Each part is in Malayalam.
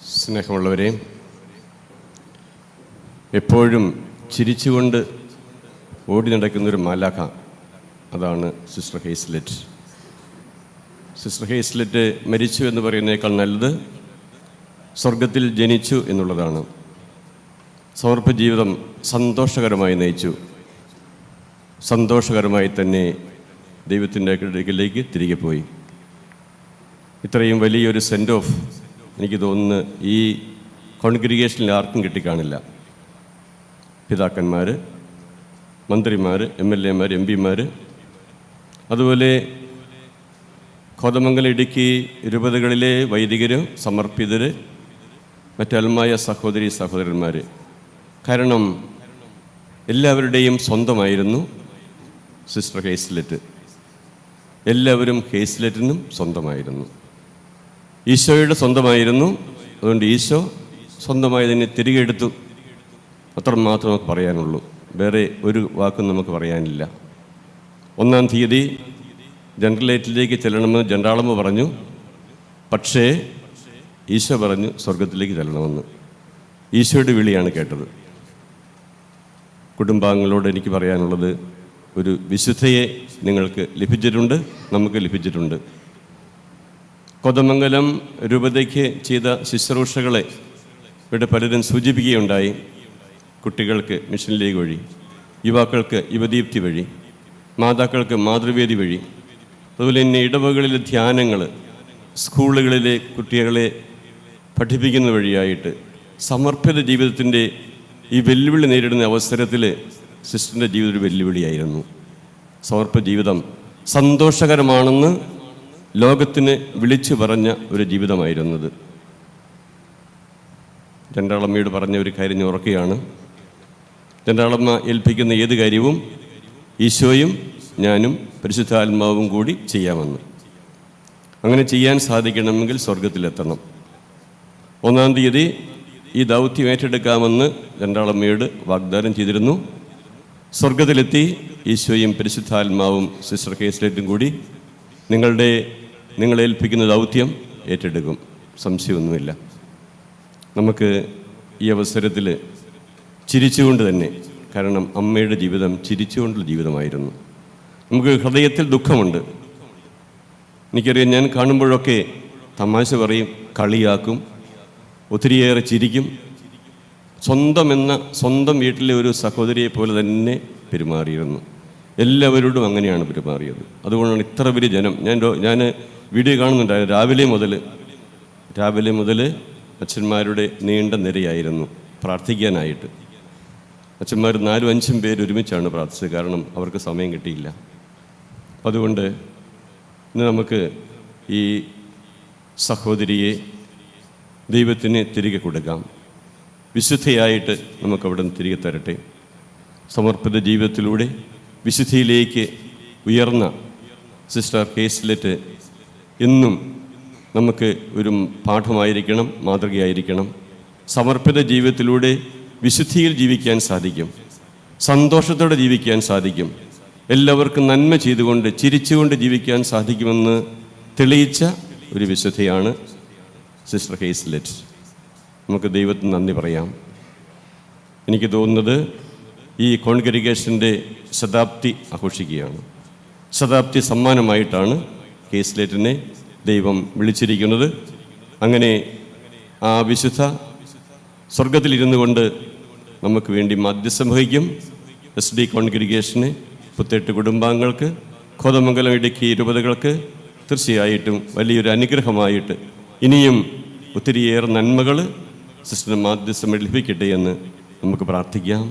സ്നേഹമുള്ളവരെ, എപ്പോഴും ചിരിച്ചുകൊണ്ട് ഓടി നടക്കുന്നൊരു മാലാഖ, അതാണ് സിസ്റ്റർ ഹേസ്ലെറ്റ്. സിസ്റ്റർ ഹേസ്ലെറ്റ് മരിച്ചു എന്ന് പറയുന്നതിനേക്കാൾ നല്ലത് സ്വർഗത്തിൽ ജനിച്ചു എന്നുള്ളതാണ്. സമർപ്പ ജീവിതം സന്തോഷകരമായി നയിച്ചു. സന്തോഷകരമായി തന്നെ ദൈവത്തിൻ്റെ അടുക്കലേക്ക് തിരികെ പോയി. ഇത്രയും വലിയൊരു സെൻഡ് ഓഫ് എനിക്ക് തോന്നുന്നു ഈ കോൺഗ്രിഗേഷനിൽ ആർക്കും കിട്ടിക്കാണില്ല. പിതാക്കന്മാർ, മന്ത്രിമാർ, MLA-മാർ, MP-മാർ, അതുപോലെ കോതമംഗലം, ഇടുക്കി രൂപതകളിലെ വൈദികർ, സമർപ്പിതർ, മറ്റൽമായ സഹോദരന്മാർ. കാരണം എല്ലാവരുടെയും സ്വന്തമായിരുന്നു സിസ്റ്റർ ഹേസ്ലെറ്റ്. എല്ലാവരും ഹേസ്ലെറ്റിനും സ്വന്തമായിരുന്നു, ഈശോയുടെ സ്വന്തമായിരുന്നു. അതുകൊണ്ട് ഈശോ സ്വന്തമായതിനെ തിരികെ എടുത്തു. അത്രമാത്രം നമുക്ക് പറയാനുള്ളൂ. വേറെ ഒരു വാക്കും നമുക്ക് പറയാനില്ല. 1-ാം തീയതി ജനറലേറ്റിലേക്ക് ചെല്ലണമെന്ന് ജനറാളമ്മ പറഞ്ഞു. പക്ഷേ ഈശോ പറഞ്ഞു സ്വർഗത്തിലേക്ക് ചെല്ലണമെന്ന്. ഈശോയുടെ വിളിയാണ് കേട്ടത്. കുടുംബാംഗങ്ങളോട് എനിക്ക് പറയാനുള്ളത്, ഒരു വിശുദ്ധയെ നിങ്ങൾക്ക് ലഭിച്ചിട്ടുണ്ട്, നമുക്ക് ലഭിച്ചിട്ടുണ്ട്. കോതമംഗലം രൂപതയ്ക്ക് ചെയ്ത ശുശ്രൂഷകളെ ഇവിടെ പലരും സൂചിപ്പിക്കുകയുണ്ടായി. കുട്ടികൾക്ക് മിഷൻ ലീഗ് വഴി, യുവാക്കൾക്ക് യുവദീപ്തി വഴി, മാതാക്കൾക്ക് മാതൃവേദി വഴി, അതുപോലെ തന്നെ ഇടവകളിലെ ധ്യാനങ്ങൾ, സ്കൂളുകളിലെ കുട്ടികളെ പഠിപ്പിക്കുന്ന വഴിയായിട്ട് സമർപ്പിത ജീവിതത്തിൻ്റെ ഈ വെല്ലുവിളി നേരിടുന്ന അവസരത്തിൽ സിസ്റ്ററിൻ്റെ ജീവിതം ഒരു വെല്ലുവിളിയായിരുന്നു. സമർപ്പിത ജീവിതം സന്തോഷകരമാണെന്ന് ലോകത്തിന് വിളിച്ചു പറഞ്ഞ ഒരു ജീവിതമായിരുന്നത്. ജനറാളമ്മയോട് പറഞ്ഞ ഒരു കാര്യം ഞാൻ ഓർക്കുകയാണ്. ജനറാളമ്മ ഏൽപ്പിക്കുന്ന ഏത് കാര്യവും ഈശോയും ഞാനും പരിശുദ്ധാത്മാവും കൂടി ചെയ്യാമെന്ന്. അങ്ങനെ ചെയ്യാൻ സാധിക്കണമെങ്കിൽ സ്വർഗത്തിലെത്തണം. 1-ാം തീയതി ഈ ദൗത്യം ഏറ്റെടുക്കാമെന്ന് ജനറാളമ്മയോട് വാഗ്ദാനം ചെയ്തിരുന്നു. സ്വർഗത്തിലെത്തി ഈശോയും പരിശുദ്ധാത്മാവും സിസ്റ്റർ ഹേസ്ലെറ്റും കൂടി നിങ്ങളേൽപ്പിക്കുന്ന ദൗത്യം ഏറ്റെടുക്കും, സംശയമൊന്നുമില്ല. നമുക്ക് ഈ അവസരത്തിൽ ചിരിച്ചുകൊണ്ട് തന്നെ, കാരണം അമ്മയുടെ ജീവിതം ചിരിച്ചുകൊണ്ടുള്ള ജീവിതമായിരുന്നു. നമുക്ക് ഹൃദയത്തിൽ ദുഃഖമുണ്ട്. എനിക്കറിയാം, ഞാൻ കാണുമ്പോഴൊക്കെ തമാശ പറയും, കളിയാക്കും, ഒത്തിരിയേറെ ചിരിക്കും. സ്വന്തം വീട്ടിലെ ഒരു സഹോദരിയെ പോലെ തന്നെ പെരുമാറിയിരുന്നു. എല്ലാവരോടും അങ്ങനെയാണ് പെരുമാറിയത്. അതുകൊണ്ടാണ് ഇത്ര വലിയ ജനം. ഞാൻ വീഡിയോ കാണുന്നുണ്ടായിരുന്നു. രാവിലെ മുതൽ അച്ഛന്മാരുടെ നീണ്ട നിരയായിരുന്നു പ്രാർത്ഥിക്കാനായിട്ട്. അച്ഛന്മാർ 4-5 പേര് ഒരുമിച്ചാണ് പ്രാർത്ഥിച്ചത്. കാരണം അവർക്ക് സമയം കിട്ടിയില്ല. അതുകൊണ്ട് ഇന്ന് നമുക്ക് ഈ സഹോദരിയെ ദൈവത്തിന് തിരികെ കൊടുക്കാം. വിശുദ്ധയായിട്ട് നമുക്കവിടെ നിന്ന് തിരികെ തരട്ടെ. സമർപ്പിത ജീവിതത്തിലൂടെ വിശുദ്ധിയിലേക്ക് ഉയർന്ന സിസ്റ്റർ ഹേസ്ലെറ്റ് എന്നും നമുക്ക് ഒരു പാഠമായിരിക്കണം, മാതൃകയായിരിക്കണം. സമർപ്പിത ജീവിതത്തിലൂടെ വിശുദ്ധിയിൽ ജീവിക്കാൻ സാധിക്കും, സന്തോഷത്തോടെ ജീവിക്കാൻ സാധിക്കും, എല്ലാവർക്കും നന്മ ചെയ്തുകൊണ്ട് ചിരിച്ചുകൊണ്ട് ജീവിക്കാൻ സാധിക്കുമെന്ന് തെളിയിച്ച ഒരു വിശുദ്ധയാണ് സിസ്റ്റർ ഹേസ്ലെറ്റ്. നമുക്ക് ദൈവത്തിന് നന്ദി പറയാം. എനിക്ക് തോന്നുന്നത് ഈ കോൺഗ്രിഗേഷൻ്റെ ശതാബ്ദി ആഘോഷിക്കുകയാണ്. ശതാബ്ദി സമ്മാനമായിട്ടാണ് ഹേസ്ലെറ്റിനെ ദൈവം വിളിച്ചിരിക്കുന്നത്. അങ്ങനെ ആ വിശുദ്ധ സ്വർഗത്തിലിരുന്നു കൊണ്ട് നമുക്ക് വേണ്ടി മധ്യസ്ഥം വഹിക്കും. SD കോൺഗ്രിഗേഷന്, പുത്തേട്ട് കുടുംബാംഗങ്ങൾക്ക്, കോതമംഗലം, ഇടുക്കി രൂപതകൾക്ക് തീർച്ചയായിട്ടും വലിയൊരു അനുഗ്രഹമായിട്ട് ഇനിയും ഒത്തിരിയേറെ നന്മകൾ സിസ്റ്റർ മാധ്യസ്ഥം ലഭിക്കട്ടെ എന്ന് നമുക്ക് പ്രാർത്ഥിക്കാം.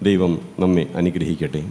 ദൈവം നമ്മെ അനുഗ്രഹിക്കട്ടെ.